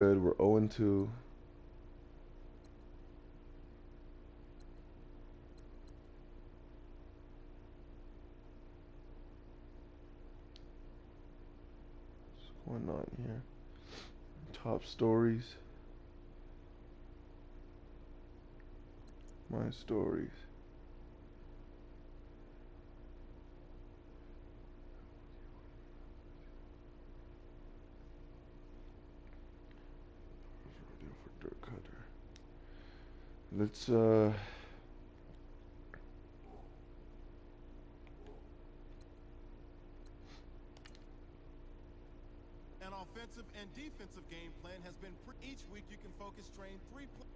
Good. We're 0-2. What's going on here? Top stories. My stories. Rodeo for Dirt Cutter. Let's An offensive and defensive game plan has been each week you can focus train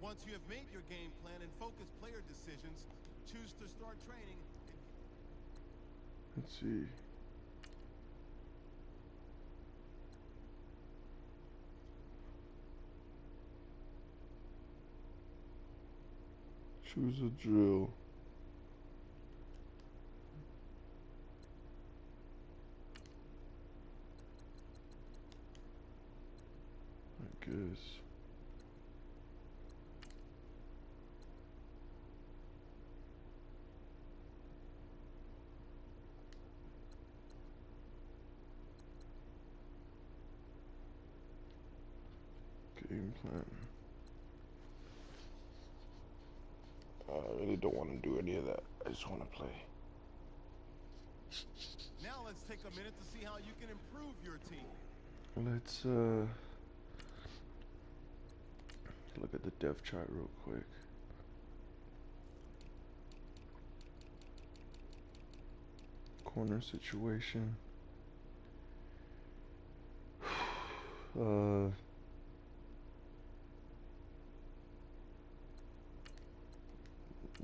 once you have made your game plan and focus player decisions, choose to start training. let's see. Choose a drill. I guess. Game plan. I really don't want to do any of that. I just want to play. Now let's take a minute to see how you can improve your team. Let's look at the depth chart real quick. Corner situation.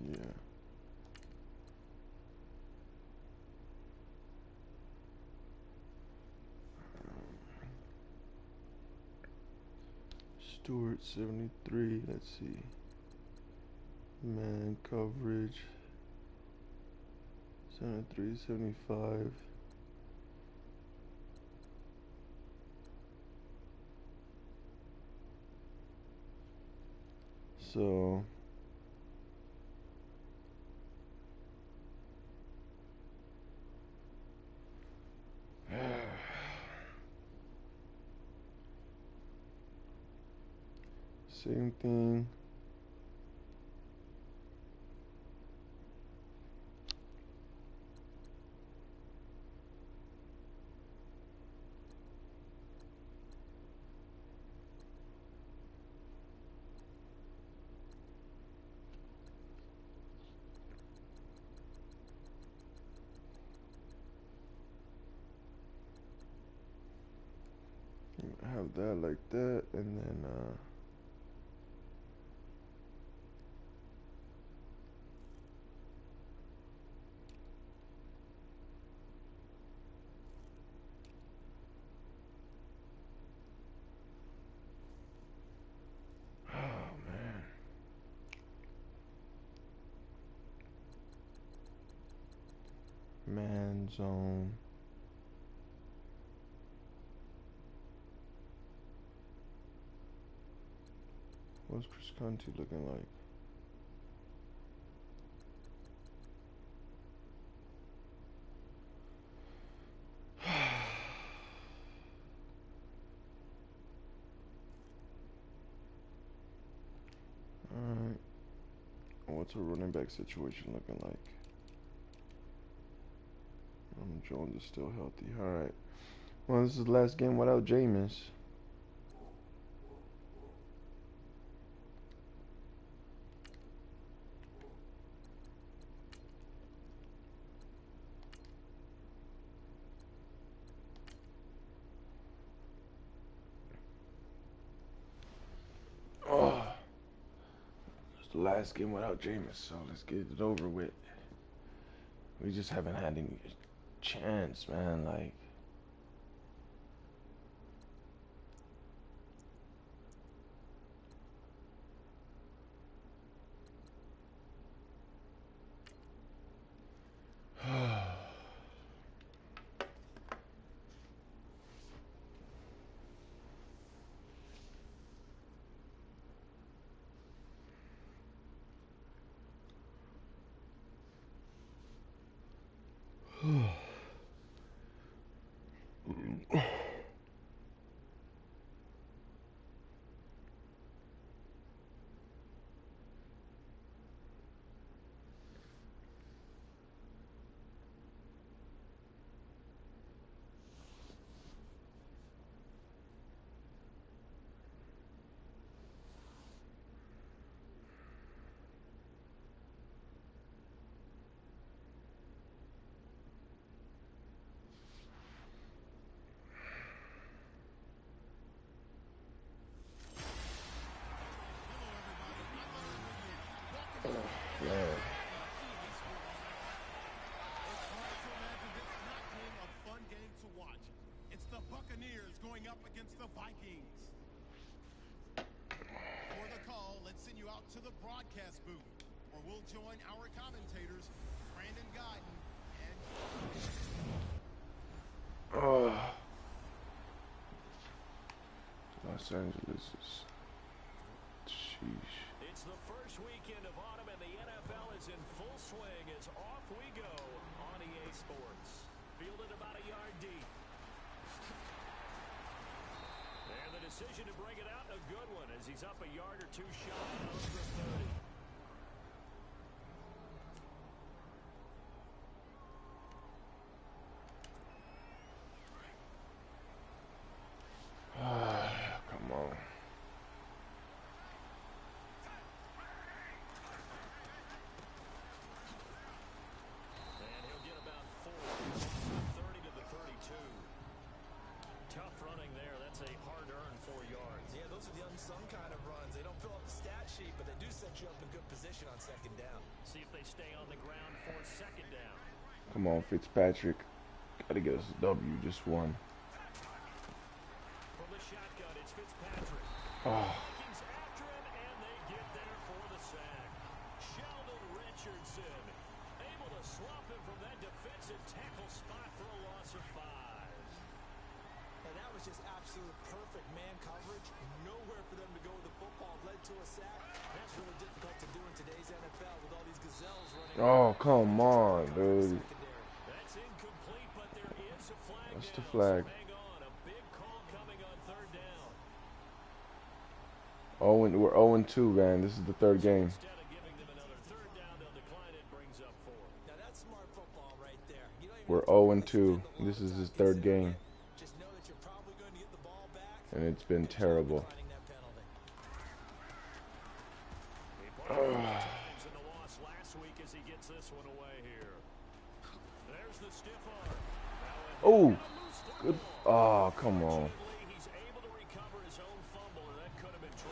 Yeah. Stewart 73. Let's see. Man coverage 73, 75. So same thing. Have that like that, and then oh man zone. What's Chris Conti looking like? Alright. What's a running back situation looking like? Jones is still healthy. Alright. Well, this is the last game without Jameis. Oh, it's the last game without Jameis, so let's get it over with. We just haven't had any chance, man. Like, Man. It's hard to imagine this not being a fun game to watch. It's the Buccaneers going up against the Vikings. For the call, let's send you out to the broadcast booth, where we'll join our commentators, Brandon Guyton and... Oh. Los Angeles is... Sheesh. It's the first weekend of autumn and the NFL is in full swing as off we go on EA Sports. Fielded about a yard deep. And the decision to bring it out, a good one, as he's up a yard or two shy of the 30. Come on. And he'll get about 4, 30 to the 32. Tough running there. That's a hard-earned 4 yards. Yeah, those are the unsung kind of runs. They don't fill up the stat sheet, but they do set you up in good position on second down. See if they stay on the ground for second down. Come on, Fitzpatrick. Gotta get us a W, just one. From the shotgun, it's Fitzpatrick. Oh. Vikings after him, and they get there for the sack. Sheldon Richardson able to swap him from that defensive tackle spot for a loss of 5. And that was just absolute perfect man coverage. Nowhere for them to go with the football. Led to a sack. That's really difficult to do in today's NFL with all these gazelles running. Oh, come on, dude. That's incomplete, but there is a flag. What's the down, flag? so hang on. A big call coming on third down. Oh, and we're 0-2, man. This is the third game. Instead of giving them another third down, they'll decline it, brings up 4. Now that's smart football right there. You don't even We're have to 0-2. This is his third game, Just know that you're probably going to get the ball back. and it's been terrible. Declining that penalty. He played times in the loss last week as he gets this one away here. There's the stiff arm. Oh, good. Oh, come on. He's able to recover his own fumble, and that could have been trouble.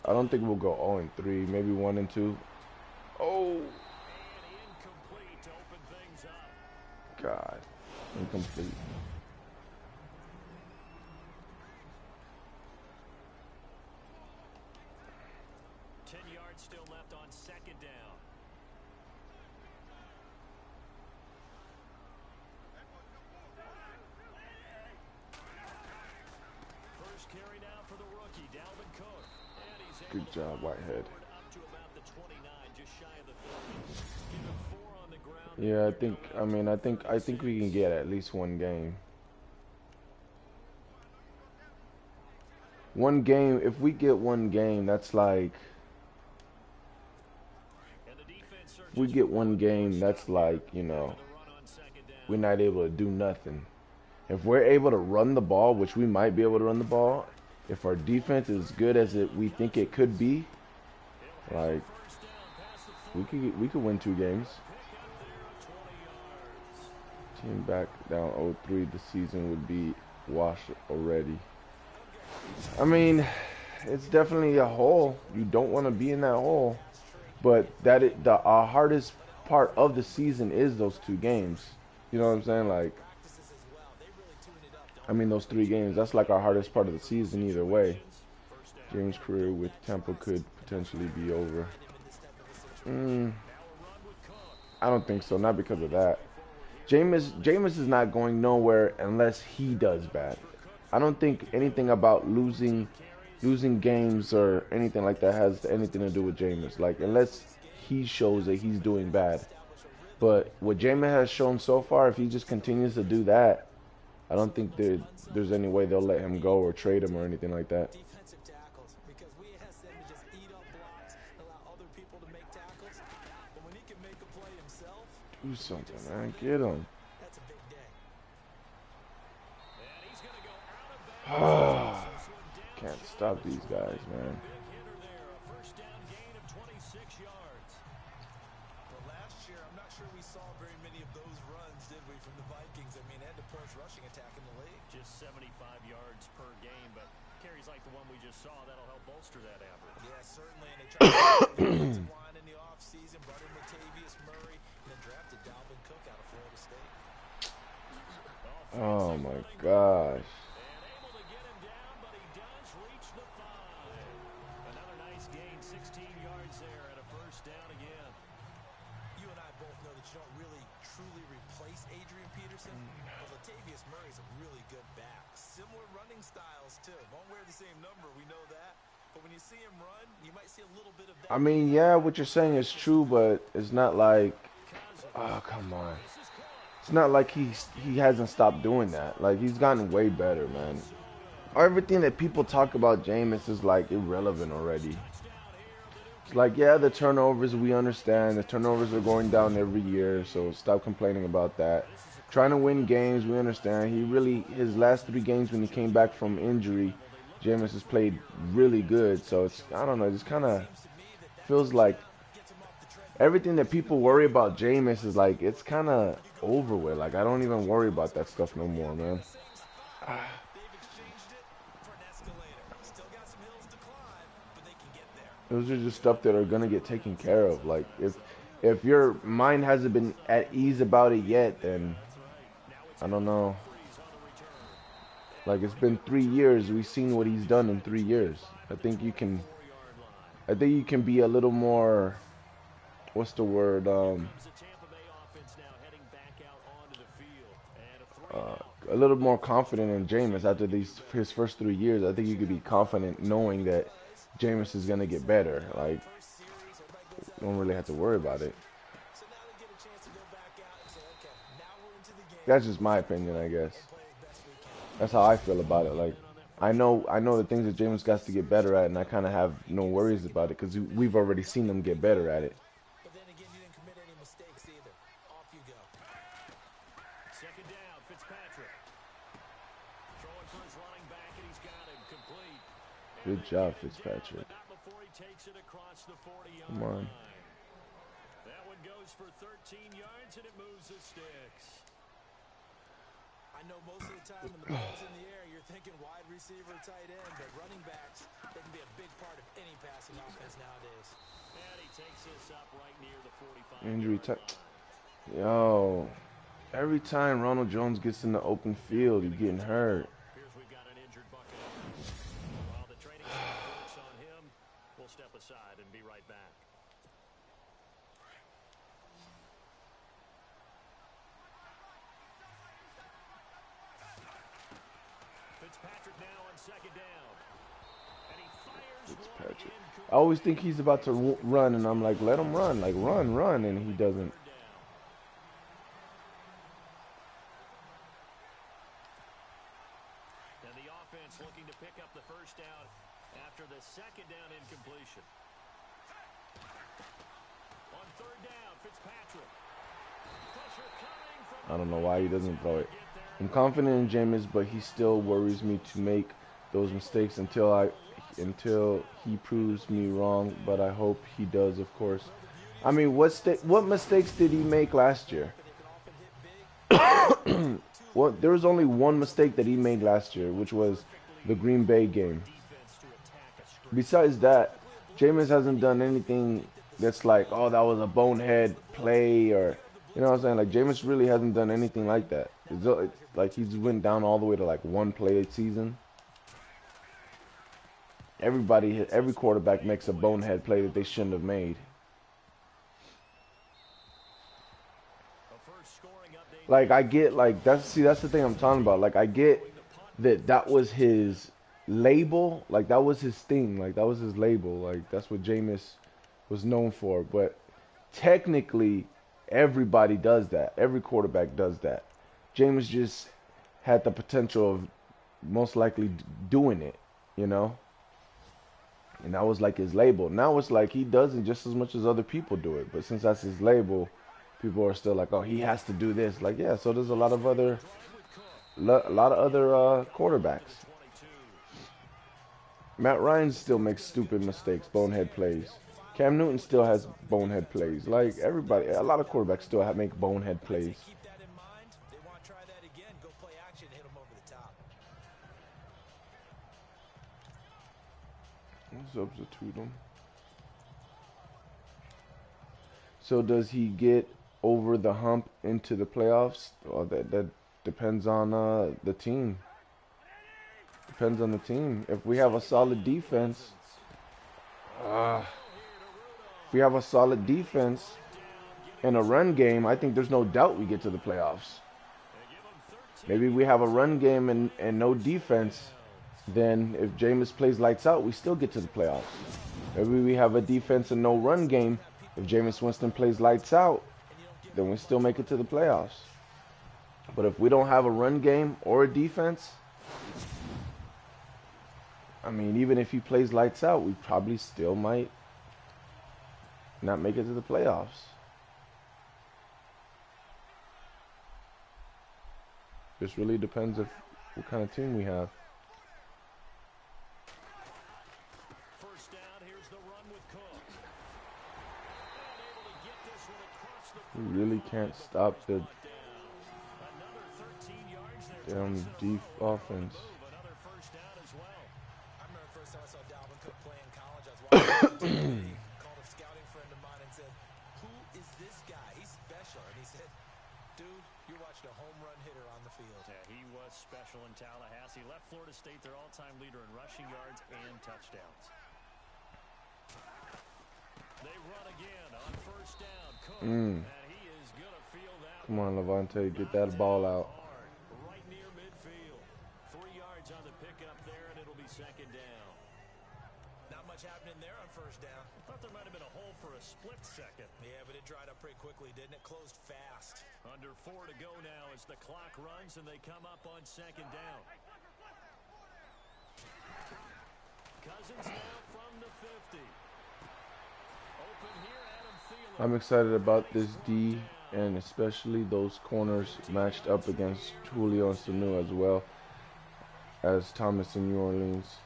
I don't think we'll go 0-3. Maybe 1-2. Oh, And incomplete to open things up. God, incomplete. Yards still left on second down. First carry now for the rookie, Dalvin Cook. And he's able Good to job, run Whitehead. forward up to about the 29, just shy of the 30. Give him 4 on the ground. Yeah, I think we can get at least one game. One game. If we get one game, that's like. If we get one game, that's like, you know, we're not able to do nothing. If we're able to run the ball, which we might be able to run the ball, if our defense is good as we think it could be, like, we could win 2 games. Team back down 0-3, the season would be washed already. I mean, it's definitely a hole. You don't want to be in that hole. But our hardest part of the season is those 2 games. You know what I'm saying? Like, I mean, those 3 games, that's like our hardest part of the season either way. James' career with Tampa could potentially be over. I don't think so. Not because of that. Jameis is not going nowhere unless he does bad. I don't think anything about losing games or anything like that has anything to do with Jameis. Like, unless he shows that he's doing bad. But what Jameis has shown so far, if he just continues to do that, I don't think there's any way they'll let him go or trade him or anything like that. Defensive tackles, because we ask them to just eat up blocks, allow other people to make tackles. But when he can make a play himself, Do something, man. Get him. that's a big day. And he's going to go out of bounds. Can't Stop these guys, man. Big hitter there, a first down gain of 26 yards. But last year, I'm not sure we saw very many of those runs, did we, from the Vikings? I mean, they had the first rushing attack in the league. Just 75 yards per game, but carries like the one we just saw, that'll help bolster that average. Yeah, certainly. And they tried to get the offensive line in the offseason, brought in Latavius Murray, and then drafted Dalvin Cook out of Florida State. Oh my gosh. And able to get him down, but he does reach the 5. Another nice gain, 16 yards there, and a first down again. You and I both know that you don't really truly replace Adrian Peterson, but Latavius Murray's a really good back. Similar running styles, too. Won't wear the same number, we know that. But when you see him run, you might see a little bit of that. I mean, yeah, what you're saying is true, but it's not like, oh, come on. It's not like he hasn't stopped doing that. Like, he's gotten way better, man. Everything that people talk about Jameis is, like, irrelevant already. It's like, yeah, the turnovers, we understand. The turnovers are going down every year, so stop complaining about that. Trying to win games, we understand. His last 3 games when he came back from injury, Jameis has played really good. So, it's, I don't know, it just kind of feels like everything that people worry about Jameis is like, it's kind of over with. Like, I don't even worry about that stuff no more, man. Those are just stuff that are gonna get taken care of. Like, if your mind hasn't been at ease about it yet, then I don't know. Like, it's been 3 years. We've seen what he's done in 3 years. I think you can be a little more, what's the word? A little more confident in Jameis after his first 3 years. I think you could be confident knowing that Jameis is gonna get better. Like, don't really have to worry about it. That's just my opinion, I guess. That's how I feel about it. Like, I know the things that Jameis got to get better at, and I kind of have no worries about it because we've already seen him get better at it. But then again, you didn't commit any mistakes either. Off you go. Second down, Fitzpatrick. Throwing for his running back, and he's got him complete. Good job, Fitzpatrick. Not before he takes it across the 40-yard Come on. line. That one goes for 13 yards, and it moves the sticks. I know most of the time when the ball's in the air, you're thinking wide receiver, tight end, but running backs, they can be a big part of any passing offense nowadays. And he takes this up right near the 45. Injury time. Yo, every time Ronald Jones gets in the open field, he's getting hurt. Here's we've got an injured Buccaneers. While the training staff works on him, we'll step aside and be right back. Fitzpatrick now on second down. And he fires Fitzpatrick. one I always think he's about to run, and I'm like, let him run. Like, run, and he doesn't. And the offense looking to pick up the first down after the second down incompletion. On third down, Fitzpatrick. Pressure coming from I don't know why he doesn't throw it. I'm confident in Jameis, but he still worries me to make those mistakes until he proves me wrong. But I hope he does, of course. I mean, what mistakes did he make last year? Well, there was only one mistake that he made last year, which was the Green Bay game. Besides that, Jameis hasn't done anything that's like, oh, that was a bonehead play, or, you know what I'm saying? Like, Jameis really hasn't done anything like that. It's like he's went down all the way to like one play a season. Every quarterback makes a bonehead play that they shouldn't have made. Like, I get, like, that's the thing I'm talking about. Like, I get that was his label. Like, that was his thing. Like, that was his label. Like, that's what Jameis was known for. But technically, everybody does that. Every quarterback does that. Jameis just had the potential of most likely doing it, you know? And that was like his label. Now it's like he does it just as much as other people do it. But since that's his label, people are still like, oh, he has to do this. Like, yeah, so there's a lot of other quarterbacks. Matt Ryan still makes stupid mistakes, bonehead plays. Cam Newton still has bonehead plays. Like everybody, a lot of quarterbacks still make bonehead plays. Keep that in mind. They want to try that again. Go play action, hit them over the top. Substitute him. So does he get over the hump into the playoffs? Well, that depends on the team. Depends on the team. If we have a solid defense, and a run game, I think there's no doubt we get to the playoffs. Maybe we have a run game and no defense, then if Jameis plays lights out, we still get to the playoffs. Maybe we have a defense and no run game. If Jameis Winston plays lights out, then we still make it to the playoffs. But if we don't have a run game or a defense, I mean, even if he plays lights out, we probably still might not make it to the playoffs. Just really depends if what kind of team we have. First down, here's the run with Cook. And able to get this one across the We really can't stop the another 13 yards there. damn deep offense. Another first down as well. I remember the first time I saw Dalvin Cook play in college. I was watching him called a scouting friend of mine and said, "Who is this guy? He's special." And he said, "Dude, you're watching a home run hitter on the field." Yeah, he was special in Tallahassee. Left Florida State their all-time leader in rushing yards and touchdowns. They run again on first down. Cook, and he is going to feel that. Come on, Levante, get that ball out. Hard, right near midfield. 3 yards on the pickup there, and it'll be second down. Not much happening there on first down. I thought there might have been a hole for a split second. Yeah, but it dried up pretty quickly, didn't it? Closed fast. Under 4 to go now as the clock runs and they come up on second down. Cousins now from the 50. Open here, Adam Thielen. I'm excited about this D, and especially those corners matched up against Julio and Sanu as well as Thomas in New Orleans.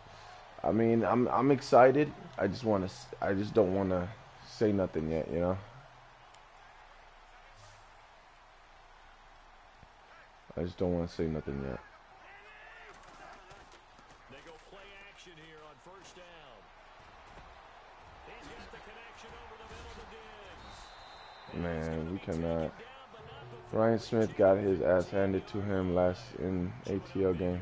I mean, I'm excited. I just don't want to say nothing yet, you know. I just don't want to say nothing yet. They go play action here on first down. He's got the connection over the middle to Diggs. Man, we cannot. Ryan Smith got his ass handed to him last in ATL game.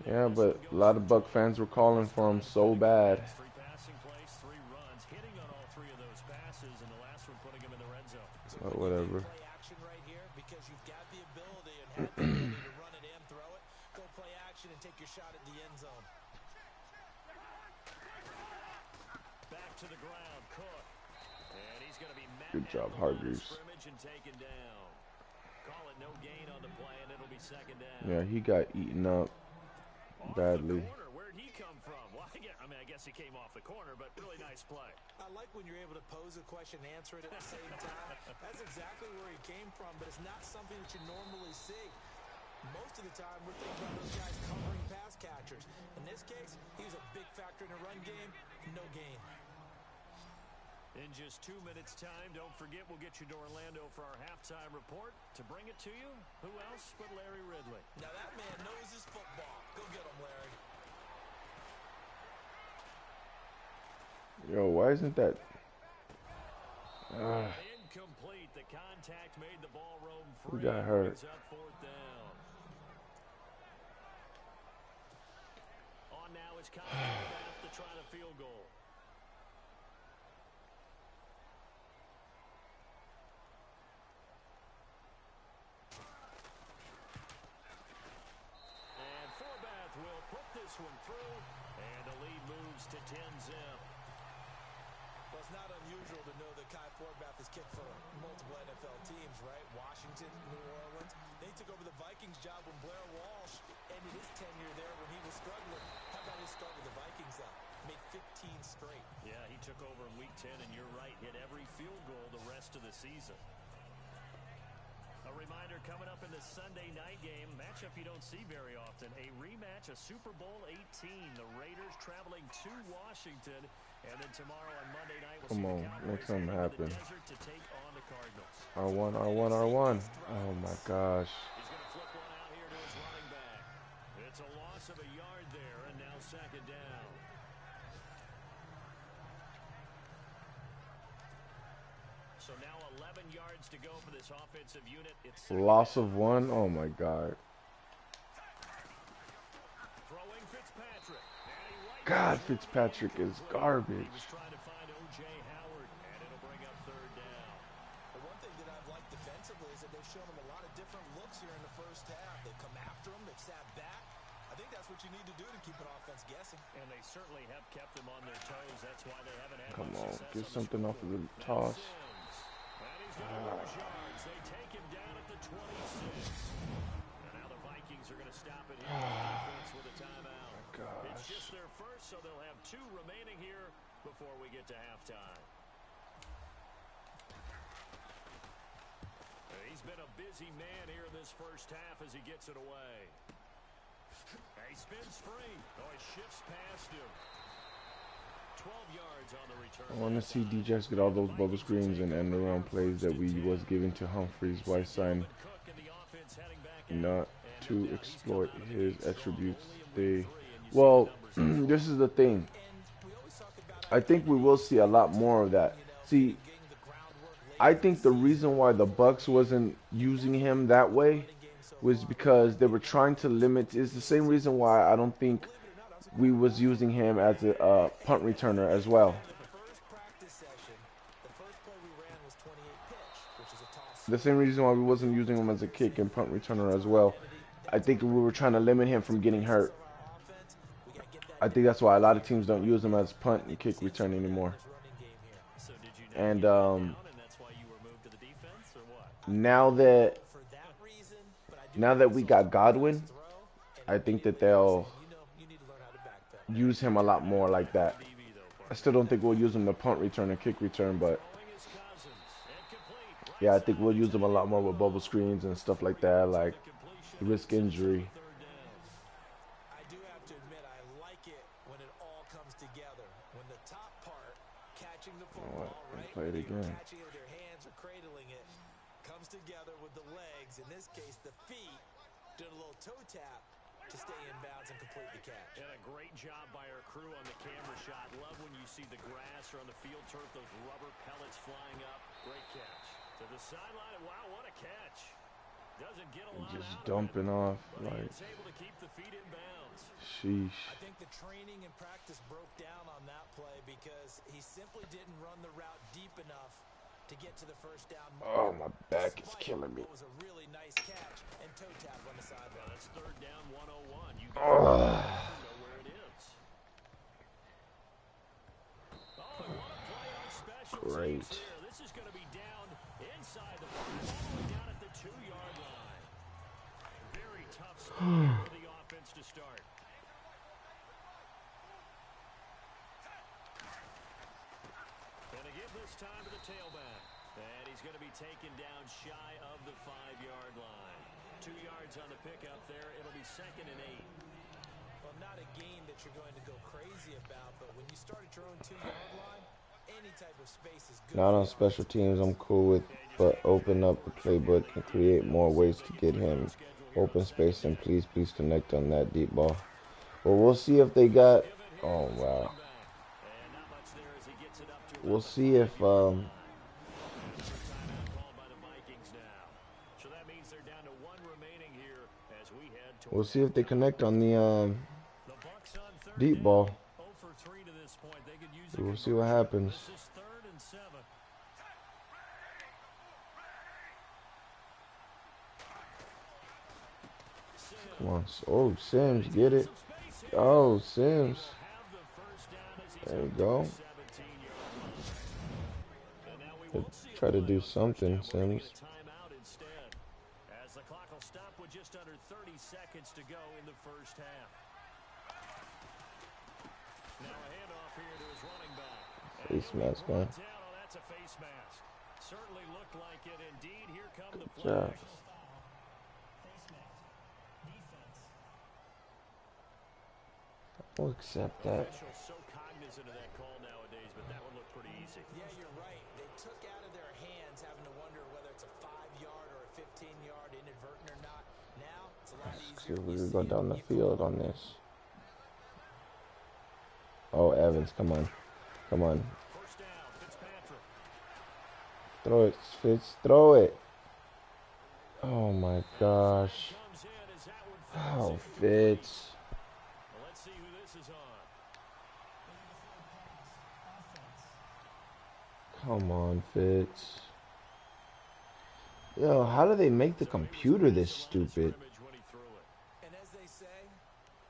Yeah, but a lot of Buck fans were calling for him so bad. 3 passing plays, 3 runs, hitting on all 3 of those passes, and the last one putting him in the red zone. But whatever. Play action right here because you've got the ability and have the ability to run it and throw it. Go play action and take your shot at the end zone. Back to the ground, Cook. And he's going to be met Good job, at the line of Hargreaves. scrimmage and taken down. Call it no gain on the play, and it'll be second down. Yeah, he got eaten up Off badly. the corner, where'd he come from? Well, I guess he came off the corner, but really nice play. I like when you're able to pose a question and answer it at the same time. That's exactly where he came from, but it's not something that you normally see. Most of the time, we're thinking about those guys covering pass catchers. In this case, he was a big factor in the run game. No gain. In just 2 minutes' time, don't forget we'll get you to Orlando for our halftime report. To bring it to you, who else but Larry Ridley? Now that man knows his football. Go get him, Larry. Yo, why isn't that? Incomplete. The contact made the ball roam free. Who got hurt? Brings up fourth down. On now is Kyle Horvath to try the field goal. And Horvath will put this one through, and the lead moves to 10-zip. Well, it's not unusual to know that Kai Horvath has kicked for multiple NFL teams, right? Washington, New Orleans. They took over the Vikings job when Blair Walsh ended his tenure there when he was struggling. How about his start with the Vikings, though? Made 15 straight. Yeah, he took over in Week 10, and you're right, hit every field goal the rest of the season. A A reminder coming up in the Sunday night game, matchup you don't see very often, a rematch of Super Bowl 18. The Raiders traveling to Washington, and then tomorrow on Monday night we'll see the Cowboys make something heading to happen. the desert to take on the Cardinals. R1. Oh my gosh. He's going to flip one out here to his running back. It's a loss of a yard there, and now second down. So now 11 yards to go for this offensive unit. It's Loss of 1. Oh my god. throwing Fitzpatrick. God, Fitzpatrick is garbage. He was trying to find O.J. Howard, and it'll bring up third down. The one thing that I've liked defensively is that they've shown him a lot of different looks here in the first half. They've come after him. They've sat back. I think that's what you need to do to keep an offense guessing. And they certainly have kept them on their toes. That's why they haven't had Come much on, success get on something the off of the toss. And he's going to lose yards. They take him down at the 26. And now the Vikings are going to stop it here with a timeout. It's just their first, so they'll have 2 remaining here before we get to halftime. He's been a busy man here in this first half as he gets it away. He spins free. Oh, he shifts past him. 12 yards on the return. I want to see DJs get all those bubble screens and end around plays that we was giving to Humphries, Whiteside, not to exploit his attributes. Well, this is the thing. I think we will see a lot more of that. See, I think the reason why the Bucs wasn't using him that way was because they were trying to limit. It's the same reason why I don't think we was using him as a punt returner as well. The same reason why we wasn't using him as a kick and punt returner as well. I think we were trying to limit him from getting hurt. I think that's why a lot of teams don't use him as punt and kick return anymore. And now that we got Godwin, I think that they'll use him a lot more like that. I still don't think we'll use him to punt return and kick return, but yeah, I think we'll use him a lot more with bubble screens and stuff like that, like risk injury. I do have to admit, I like it when it all comes together. When the top part, catching the football, right? Play it again. Catching it with your hands or cradling it, comes together with the legs. In this case, the feet, doing a little toe tap to stay in bounds and complete the catch. And a great job by our crew on the camera shot. Love when you see the grass or on the field turf, those rubber pellets flying up. Great catch. To the sideline, wow, what a catch. Doesn't get a lot Just out dumping off, but like, he's able to keep the feet in bounds. sheesh. I think the training and practice broke down on that play because he simply didn't run the route deep enough to get to the first down mark. Oh, my back is killing me. It was a really nice catch and toe tap on the sideline. Well, that's third down 101. You know where it is. Oh, and what a play on special Great. teams here. This is going to be down inside the 5, all the way down at the 2-yard line. Very tough spot for the offense to start. And to give this time to the tailback. And he's going to be taken down shy of the 5-yard line. 2 yards on the pickup there. It'll be 2nd and 8. Well, not a game that you're going to go crazy about, but when you start at your own 2-yard line, any type of space is good. Not on special teams, I'm cool with, but open up the playbook and create more ways to get him open space, and please connect on that deep ball. Well, we'll see if they got. Oh wow. We'll see if we'll see if they connect on the deep ball. We'll see what happens. Come on. Oh, Sims, get it. Oh, Sims. There you go. Try to do something, Sims. As the clock will stop with just under 30 seconds to go in the first half. Now a handoff here to his running back. Face mask, man. That's a face mask. Certainly looked like it. Indeed, here come the Good job. flags. We'll accept that. Officials so cognizant of that call nowadays, but that one looked pretty easy. Yeah, you're right. They took out of their hands having to wonder whether it's a 5-yard or a 15-yard inadvertent or not. Now, it's a lot easier. We could go down the field on this. Oh, Evans, come on. Come on. First down, Fitzpatrick. Throw it, Fitz. Throw it. Oh, my gosh. Comes in as that one Oh, falls Fitz. Well, let's see who this is on. Come on, Fitz. Yo, how do they make the computer this stupid? And as they say,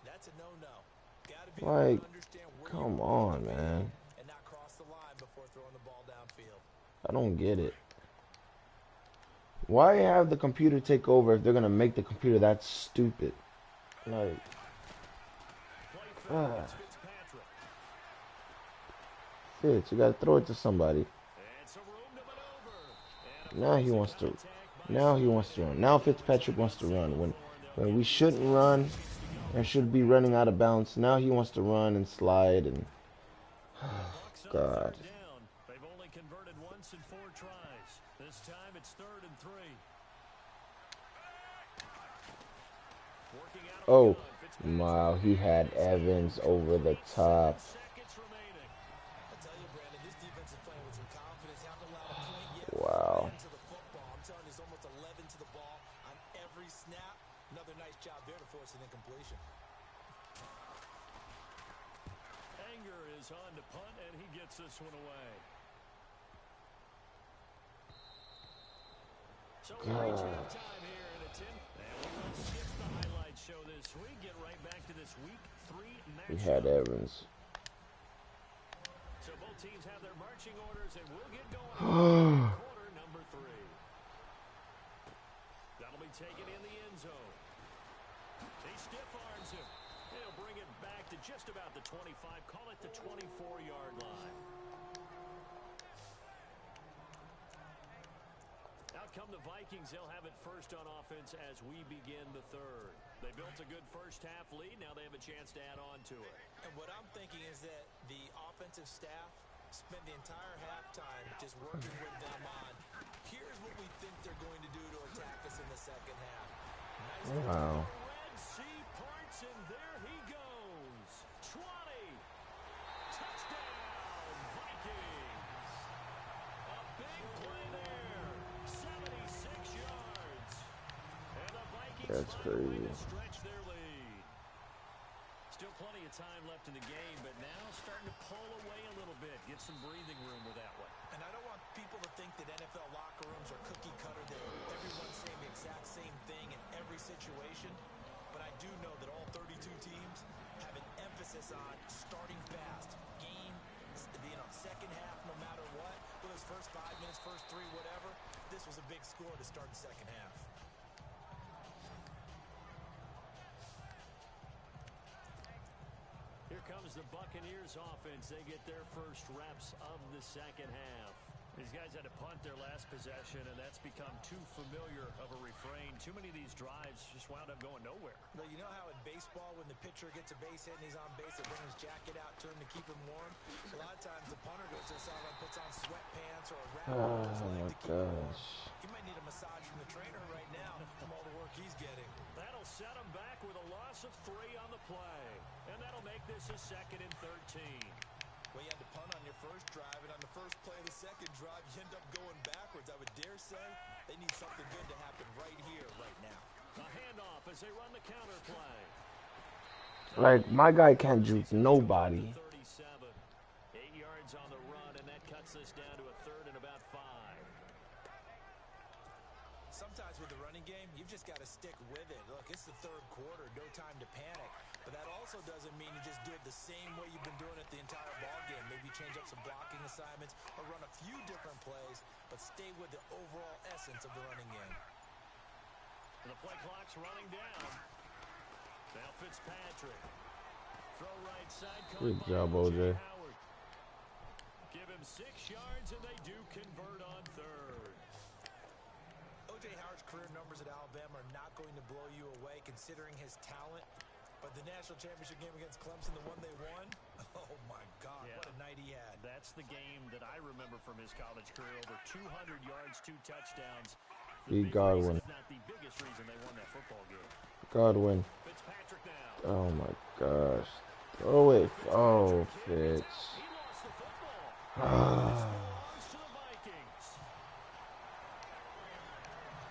that's a no-no. Gotta be Like, able to understand where come you're on, man. and not cross the line before throwing the ball downfield. I don't get it. Why have the computer take over if they're gonna make the computer that stupid? Like, Fitz, you gotta throw it to somebody. Now he wants to. Now he wants to run. Now Fitzpatrick wants to run when we shouldn't run and should be running out of bounds. Now he wants to run and slide and. Oh, God. They've only converted once in 4 tries. This time it's 3rd and 3. Oh, wow, he had Evans over the top. Wow. I'm telling you, it's almost 11 to the ball on every snap. Another nice job there to force an incompletion. Anger is on to punt, and he gets this one away. So we reach halftime here in a 10. And we will skip the highlight show this week. Get right back to this week 3 matchup. We had Evans. So both teams have their marching orders, and we'll get going. Quarter number 3. That'll be taken in the end zone. He stiff arms him. He'll bring it back to just about the 25. Call it the 24-yard line. Out come the Vikings. They'll have it first on offense as we begin the 3rd. They built a good first-half lead. Now they have a chance to add on to it. And what I'm thinking is that the offensive staff spent the entire halftime just working with them on, here's what we think they're going to do to attack us in the second half. Nice. Wow. Red Sea parts, and there he goes. 20. Touchdown, Vikings. A big play there. 76 yards. And the Vikings That's crazy. stretch their lead. Still plenty of time left in the game, but now starting to pull away a little bit. Get some breathing room with that one. And I don't want people to think that NFL locker rooms are cookie cutter, that everyone's saying the exact same thing in every situation. But I do know that all 32 teams have an emphasis on starting fast. Game, second half, no matter what. Whether it's first 5 minutes, first 3, whatever. This was a big score to start the second half. Here comes the Buccaneers offense. They get their first reps of the second half. These guys had to punt their last possession, and that's become too familiar of a refrain. Too many of these drives just wound up going nowhere. But you know how in baseball, when the pitcher gets a base hit and he's on base, they bring his jacket out to him to keep him warm? A lot of times the punter goes to the sideline, puts on sweatpants or a wrap around his leg to keep him warm. He might need a massage from the trainer right now from all the work he's getting. That'll set him back with a loss of 3 on the play. And that'll make this a 2nd and 13. Well, you had to punt on your first drive, and on the first play of the second drive, you end up going backwards. I would dare say they need something good to happen right here, right now. A handoff as they run the counter play. Like, my guy can't juke nobody. 37. 8 yards on the run, and that cuts this down to a 3rd and about 5. Sometimes with the running game, you've just got to stick with it. Look, it's the 3rd quarter, no time to panic. But that also doesn't mean you just do it the same way you've been doing it the entire ball game. Maybe change up some blocking assignments or run a few different plays, but stay with the overall essence of the running game. And the play clock's running down. Now Fitzpatrick. Throw right side. Good job, OJ. Howard. Give him 6 yards, and they do convert on 3rd. O.J. Howard's career numbers at Alabama are not going to blow you away considering his talent. But the national championship game against Clemson, the one they won, oh my God, what a night he had. That's the game that I remember from his college career. Over 200 yards, 2 touchdowns. Godwin. Not the biggest reason they won that football game. Godwin. Fitzpatrick now. Oh my gosh. Throw it. Oh, Fitz. He lost the football. Belongs to the Vikings.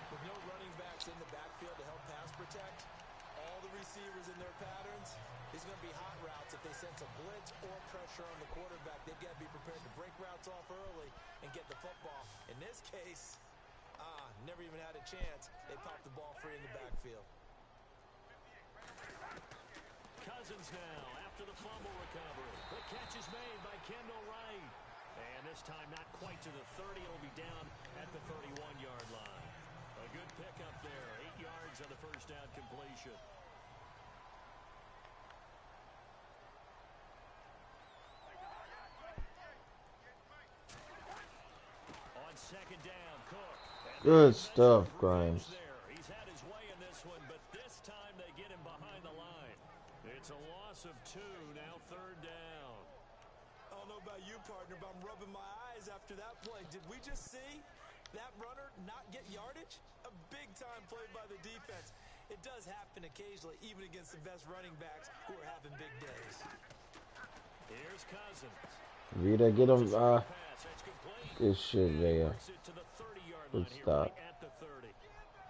With no running backs in the backfield to help pass protect, all the receivers in their patterns, these are going to be hot routes. If they sense a blitz or pressure on the quarterback, they've got to be prepared to break routes off early and get the football. In this case, never even had a chance. They popped the ball free in the backfield. Cousins now after the fumble recovery. The catch is made by Kendall Wright. And this time not quite to the 30. It'll be down at the 31-yard line. A good pickup there. 8 yards on the first down completion. On second down, Cook. Good stuff, Grimes. He's had his way in this one, but this time they get him behind the line. It's a loss of 2, now third down. I don't know about you, partner, but I'm rubbing my eyes after that play. Did we just see that runner not get yardage? A big-time play by the defense. It does happen occasionally, even against the best running backs who are having big days. Here's Cousins. Rita, get him. Good shit, Rhea. Good stop. At the 30.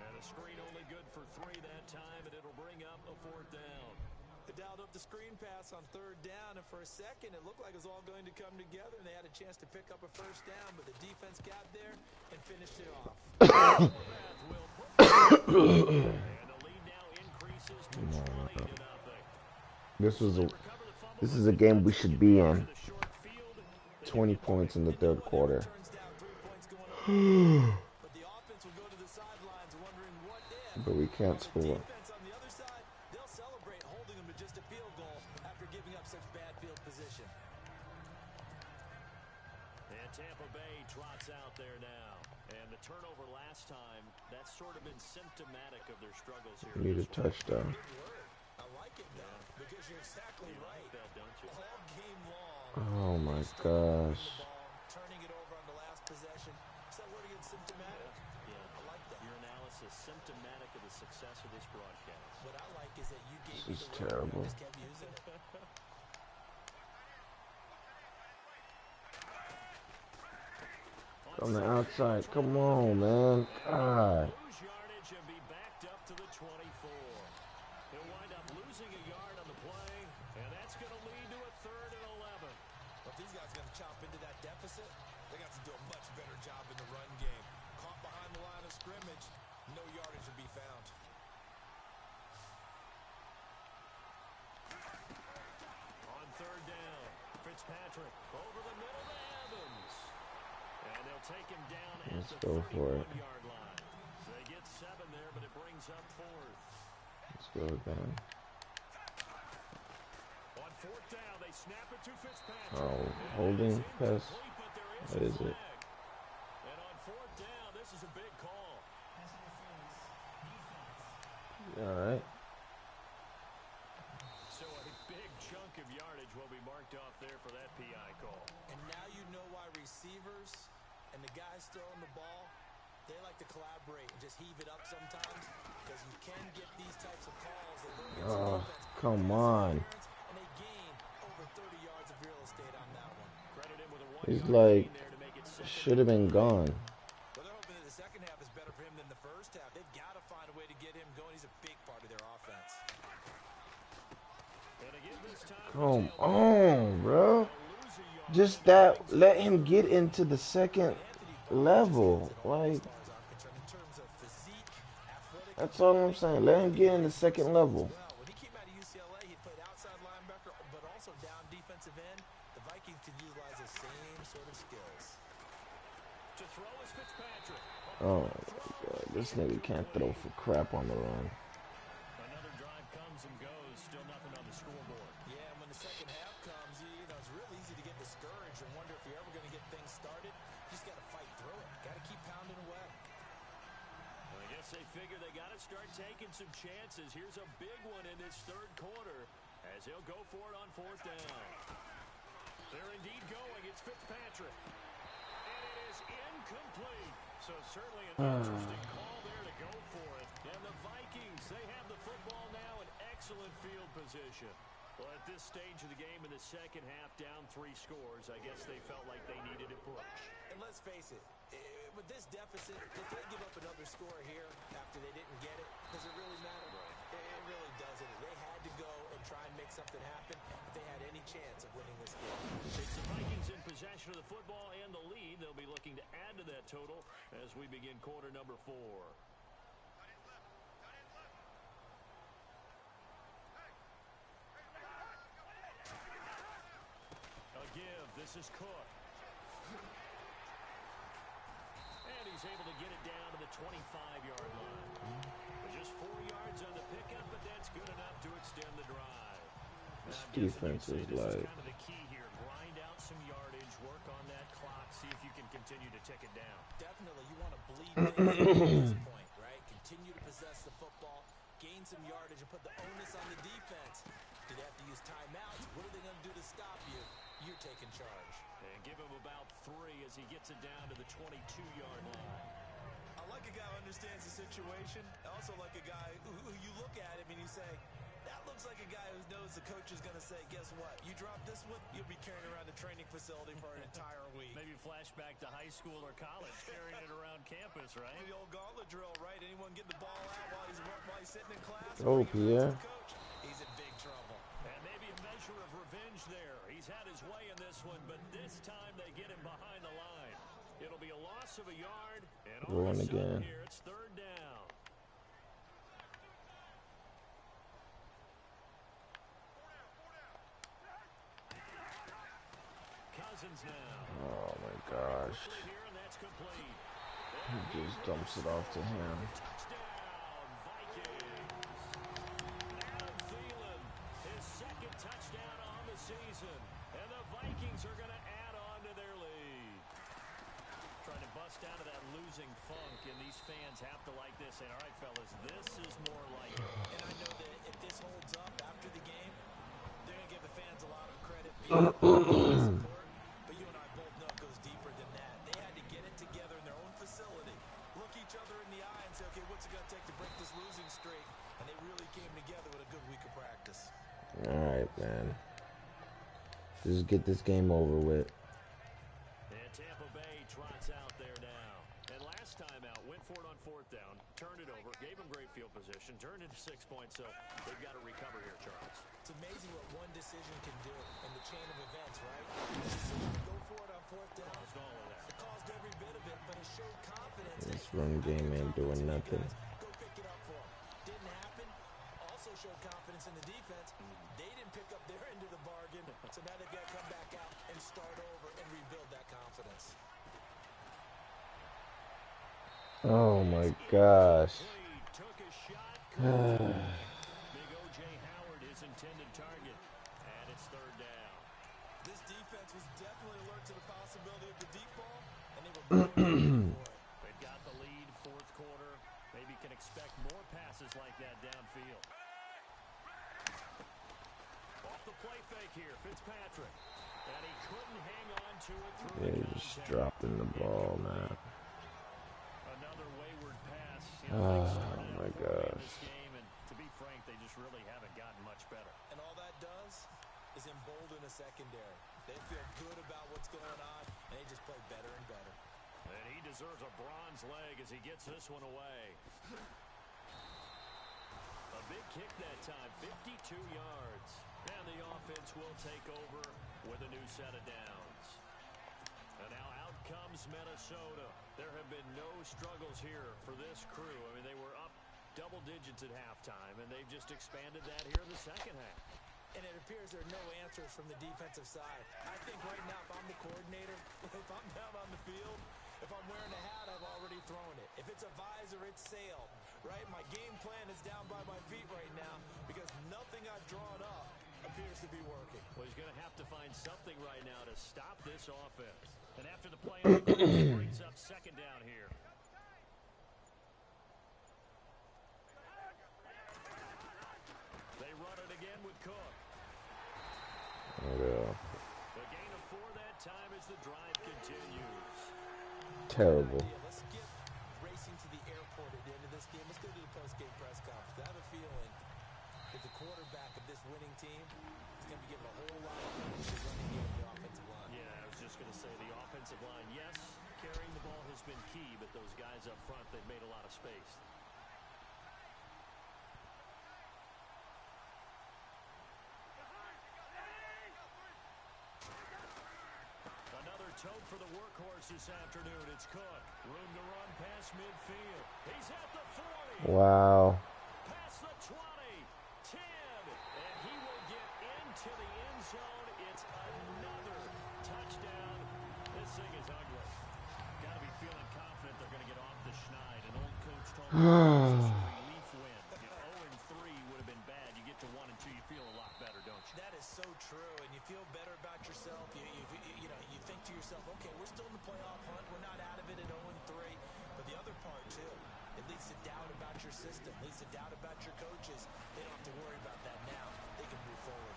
And a screen only good for 3 that time, and it'll bring up a 4th down. They dialed up the screen pass on 3rd down, and for a second, it looked like it was all going to come together, and they had a chance to pick up a 1st down, but the defense got there and finished it off. And the lead now increases to 20-0. This is a game we should be in. 20 points in the 3rd quarter. But we can't score. Tampa Bay trots out there now. And the turnover last time, that's sort of been symptomatic of their struggles here. Need a touchdown. I like it now, because you're exactly right. Don't you? All game long. Oh my gosh. Turning it over on the last possession. Is that word again, symptomatic? Yeah. I like that. Your analysis, symptomatic of the success of this broadcast. What I like is that you gave This is me the terrible. word and just kept using it. On the outside. Come on, man. God. Lose yardage and be backed up to the 24. He'll wind up losing a yard on the play, and that's going to lead to a 3rd and 11. But these guys are going to chop into that deficit. They got to do a much better job in the run game. Caught behind the line of scrimmage, no yardage to be found. On 3rd down, Fitzpatrick over the middle to Evans. And they'll take him down at the 31-yard line. So they get 7 there, but it brings up 4th. Let's go again. On 4th down, they snap it to Fitzpatrick. Oh, holding pass. That is it. And on 4th down, this is a big call. All right. So a big chunk of yardage will be marked off there for that PI call. And now you know why receivers and the guys throwing the ball, they like to collaborate and just heave it up sometimes, because you can get these types of calls that go against the defense. Come on. And they gain over 30 yards of real estate on that one. Credit him with a 1 He's yard like, gain there to make it should have been gone. Well, they're hoping that the second half is better for him than the first half. They've got to find a way to get him going. He's a big part of their offense. And again this time, Come on, bro. Just that, let him get into the second level. Like, that's all I'm saying. Let him get in the second level. Well, when he came out of UCLA, he played outside linebacker, but also down defensive end. The Vikings can utilize the same sort of skills. to throw is Fitzpatrick. Oh my God, this nigga can't throw for crap on the run. Another drive comes and goes, still nothing on the scoreboard. Yeah, and when the second half comes, you know, it's real easy to get discouraged and wonder if you're ever going to get things started. You just got to fight through it. Got to keep pounding away. When they Yes, they figure they got to start taking some chances. Here's a big one in this third quarter as he'll go for it on fourth down. They're indeed going. It's Fitzpatrick. And it is incomplete. So certainly an interesting call there to go for it. And the Vikings, they have the football now in excellent field position. Well, at this stage of the game in the second half, down 3 scores, I guess they felt like they needed a push. And let's face it, with this deficit, they can't give up another score here after they didn't get it. Does it really matter? Right. It really doesn't. They had to go and try and make something happen if they had any chance of winning this game. It's the Vikings in possession of the football and the lead. They'll be looking to add to that total as we begin quarter number 4. Give. This is Cook. And he's able to get it down to the 25-yard line. Just 4 yards on the pickup, but that's good enough to extend the drive. This defense is like... kind of the key here. Grind out some yardage, work on that clock, see if you can continue to tick it down. Definitely, you want to bleed things at this point, right? Continue to possess the football, gain some yardage, and put the onus on the defense. Do they have to use timeouts? What are they going to do to stop you? You're taking charge. And give him about 3 as he gets it down to the 22-yard line. I like a guy who understands the situation. I also like a guy who you look at him and you say, that looks like a guy who knows the coach is going to say, guess what? You drop this one, you'll be carrying around the training facility for an entire week. Maybe flashback to high school or college, carrying it around campus, right? The old gauntlet drill, right? Anyone getting the ball out while he's sitting in class? Oh, yeah. He's in big trouble. And maybe a measure of revenge there. He's had his way in this one, but this time they get him behind the line. It'll be a loss of a yard, and all of a sudden here, it's third down. Cousins now. Oh, my gosh. Here, and that's complete. He just dumps it off to him. Touchdown, Vikings. Adam Thielen, his second touchdown on the season. And the Vikings are going to add on to their lead. Trying to bust out of that losing funk, and these fans have to like this. And all right, fellas, this is more like it. And I know that if this holds up after the game, they're going to give the fans a lot of credit. But you and I both know it goes deeper than that. They had to get it together in their own facility, look each other in the eye and say, okay, what's it going to take to break this losing streak? And they really came together with a good week of practice. All right, man. Just get this game over with. And Tampa Bay trots out there now. And last time out, went for it on fourth down, turned it over, gave them great field position, turned into 6 points, so they've got to recover here, Charles. It's amazing what one decision can do in the chain of events, right? The decision to go for it on fourth down. Caused all of that. It caused every bit of it, but it showed confidence. This run game ain't doing nothing. Go pick it up for them. Didn't happen. Also showed confidence in the defense. They didn't pick up their end of the bargain, so now they've got to come back out and start over and rebuild that confidence. Oh my gosh. Took a shot. Big O.J. Howard, his intended target, and it's third down. This defense was definitely alert to the possibility of the deep ball, and they were ready for it. They've got the lead, fourth quarter. Maybe can expect more passes like that downfield. Off the play fake here, Fitzpatrick. And he couldn't hang on to it through Yeah, the he's just contact. dropping the ball, man. Another wayward pass. Oh, things started my out poorly in gosh. this game, and to be frank, they just really haven't gotten much better. And all that does is embolden a secondary. They feel good about what's going on, and they just play better and better. And he deserves a bronze leg as he gets this one away. A big kick that time, 52 yards. And the offense will take over with a new set of downs. And now out comes Minnesota. There have been no struggles here for this crew. I mean, they were up double digits at halftime, and they've just expanded that here in the second half. And it appears there are no answers from the defensive side. I think right now, if I'm the coordinator, if I'm down on the field, if I'm wearing a hat, I've already thrown it. If it's a visor, it's sailed, right? My game plan is down by my feet right now because nothing I've drawn up appears to be working. Well, he's going to have to find something right now to stop this offense. And after the play, he brings up second down here. with Cook. Yeah. The gain of 4 that time as the drive continues. Terrible. Let's skip racing to the airport at the end of this game. Let's go to the post-game press conference. I have a feeling that the quarterback of this winning team is going to be given a whole lot of credit to the running game and the offensive line. Yeah, I was just going to say the offensive line, yes, carrying the ball has been key, but those guys up front, they've made a lot of space. Another tote for the workhorse this afternoon. It's Cook. Room to run past midfield. He's at the 40. Wow. Past the 20. 10. And he will get into the end zone. It's another touchdown. This thing is ugly. Got to be feeling confident they're going to get off the schneid. An old coach told me this is a relief win. 0-3 would have been bad. You get to 1-2, you feel a lot better, don't you? That is so true, and you feel better about yourself. You think to yourself, okay, we're still in the playoff hunt. We're not out of it at 0-3. But the other part, too, it leads to doubt about your system, leads to doubt about your coaches. They don't have to worry about that now. They can move forward.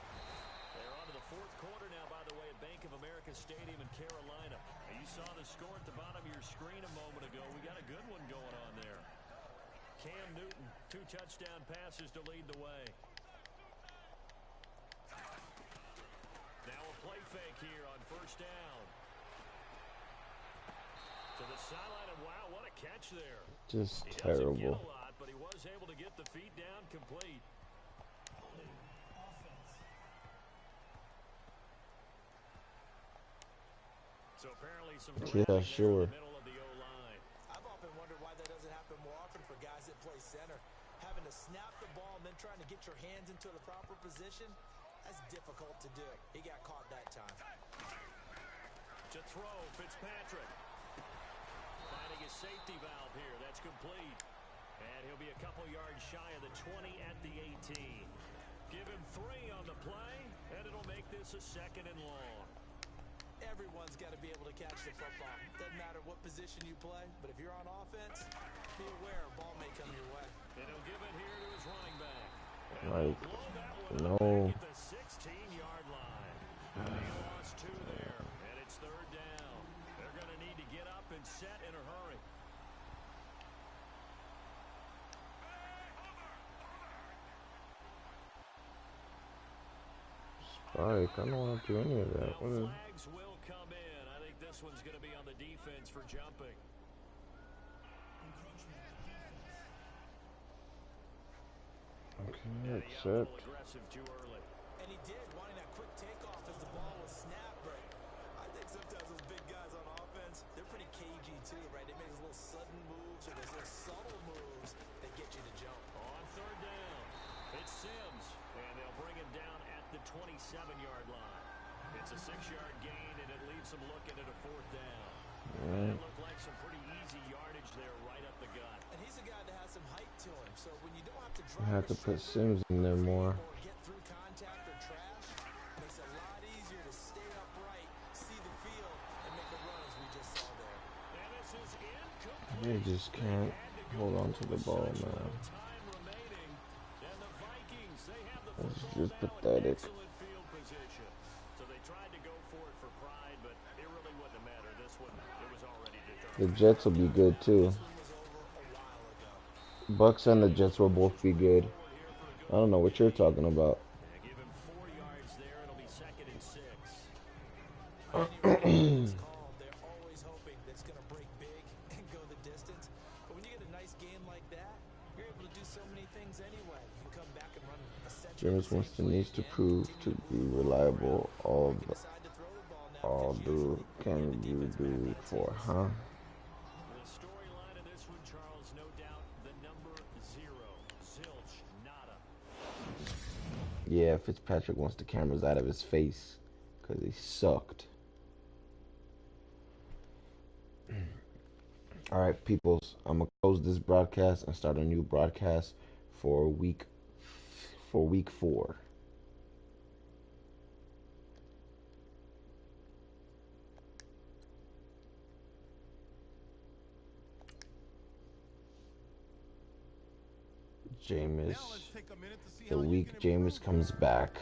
They're on to the fourth quarter now, by the way, at Bank of America Stadium in Carolina. You saw the score at the bottom of your screen a moment ago. We got a good one going on there. Cam Newton, 2 touchdown passes to lead the way. Now a play fake here on first down. To the sideline, and wow, what a catch there. Just He terrible. doesn't get a lot, but he was able to get the feet down complete. So apparently some Yeah, sure. in the middle of the O-line. I've often wondered why that doesn't happen more often for guys that play center. Having to snap the ball and then trying to get your hands into the proper position, that's difficult to do. He got caught that time. To throw, Fitzpatrick. Finding his safety valve here. That's complete. And he'll be a couple yards shy of the 20 at the 18. Give him 3 on the play, and it'll make this a 2nd and long. Everyone's got to be able to catch the football. Doesn't matter what position you play, but if you're on offense, be aware a ball may come your way. And he'll give it here to his running back. Like, No. no. At the 16-yard line. He lost 2 there, and it's 3rd down. They're going to need to get up and set in a hurry. Spike, I don't want to do any of that. What is... Flags will come in. I think this one's going to be on the defense for jumping. Okay, accept. Aggressive too early. And he did, wanting that quick takeoff as the ball was snapped. But I think sometimes those big guys on offense, they're pretty cagey too, right? They make those little sudden moves or those little subtle moves that get you to jump. On 3rd down, it's Sims, and they'll bring him down at the 27-yard line. It's a 6-yard gain, and it leaves him looking at a 4th down. Right. It looked like some pretty easy yardage there right up the gut. And he's a guy that has some height to him, so when you don't have to I drive have to put Sims in there more. or get through contact or trash, it makes it a lot easier to stay upright, see the field, and make a run as we just saw there. And this is incomplete. They just can't hold on to the ball, man. Time remaining, and the Vikings, they have the It's football just now in pathetic. excellent field position. So they tried to go for it for pride, but it really wouldn't have mattered. This one, it was already determined. The Jets will be good too. Bucks and the Jets will both be good. I don't know what you're talking about. Give him 4 yards there. It'll be 2nd and 6. They're always hoping that it's going to break big and go the distance. But when you get a nice game like that, you're able to do so many things anyway. You can come back and run Jameis Winston needs to prove to be reliable. All do can you do for, huh? The storyline of this one, Charles, no doubt the number 0. Zilch, nada. Yeah, Fitzpatrick wants the cameras out of his face because he sucked. All right, peoples, I'm gonna close this broadcast and start a new broadcast for week 4. Jameis. Now let's take a minute to see The how you week can Jameis improve comes back.